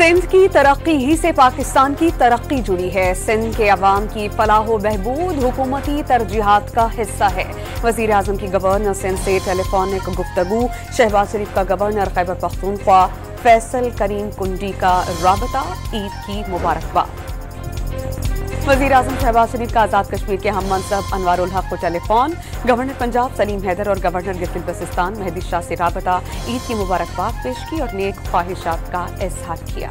सिंध की तरक्की ही से पाकिस्तान की तरक्की जुड़ी है। सिंध के अवाम की फलाह व बहबूद हुकूमती तरजीहात का हिस्सा है। वज़ीर आज़म की गवर्नर सिंध से टेलीफोनिक गुफ्तगू। शहबाज शरीफ का गवर्नर खैबर पख्तूनख्वा फैसल करीम कुंडी का राबता। ईद की मुबारकबाद। वज़ीर आज़म शहबाज शरीफ का आज़ाद कश्मीर के हम मनसब अनवारुल हक को टेलीफोन। गवर्नर पंजाब सलीम हैदर और गवर्नर गिलगित बल्तिस्तान मेहदी शाह से राबता। ईद की मुबारकबाद पेश की और नेक ख्वाहिशात का इजहार किया।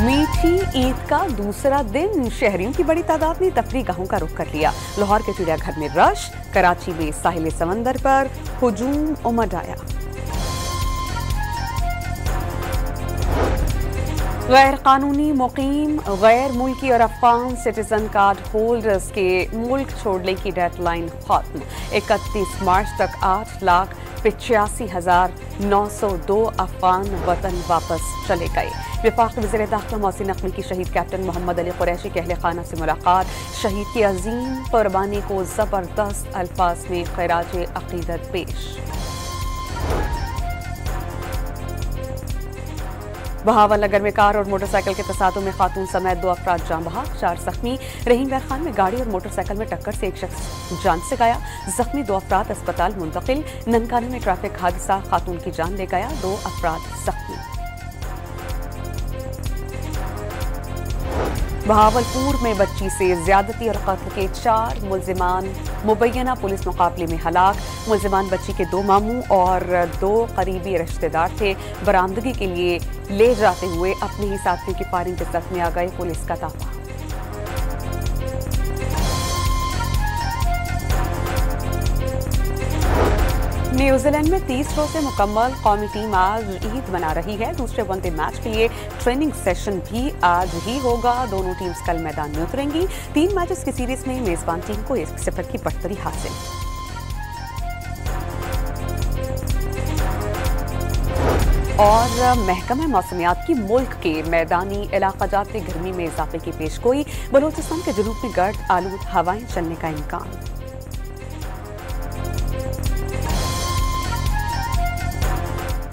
मीठी ईद का दूसरा दिन शहरियों की बड़ी तादाद ने तफरीह गाहों का रुख कर लिया। लाहौर के चिड़ियाघर में रश, कराची में साहिल समंदर पर हुजूम उमड़ आया। गैर कानूनी मुकीम, गैर मुल्की और अफगान सिटीजन कार्ड होल्डर्स के मुल्क छोड़ने की डेडलाइन खत्म। 31 मार्च तक 8,85,902 अफगान वतन वापस चले गए। वफाक वज़ीर दाखिला मोहसिन नकवी की शहीद कैप्टन मोहम्मद अली कुरैशी के अहले खाना से मुलाकात। शहीद की अजीम कुर्बानी को जबरदस्त अल्फाज में खिराज अकीदत पेश। बहावल नगर में कार और मोटरसाइकिल के तसादुम में खातून समेत 2 अफराद जान बहक, 4 जख्मी। रहीम बैर खान में गाड़ी और मोटरसाइकिल में टक्कर से एक शख्स जान से गया। जख्मी 2 अफराद अस्पताल मुंतकिल। ननकाना में ट्रैफिक हादसा, खातून की जान ले गया, 2 अफराद जख्मी। बहावलपुर में बच्ची से ज्यादती और कत्ल के 4 मुल्जिमान मुबैना पुलिस मुकाबले में हलाक। मुल्जिमान बच्ची के 2 मामू और 2 करीबी रिश्तेदार थे। बरामदगी के लिए ले जाते हुए अपने ही साथियों की फायरिंग के जख्मी आ गए, पुलिस का दावा। न्यूजीलैंड में 30 रोज से मुकम्मल कौमी टीम आज ईद मना रही है। दूसरे वनडे मैच के लिए ट्रेनिंग सेशन भी आज ही होगा। दोनों टीम्स कल मैदान में उतरेंगी। 3 मैचेस की सीरीज में मेजबान टीम को 1-0 की बढ़तरी हासिल। और महकमा मौसमियात की मुल्क के मैदानी इलाक़ाजात में गर्मी में इजाफे की पेशगोई। बलोचिस्तान के जुनूब में गर्द आलूद हवाएं चलने का इम्कान।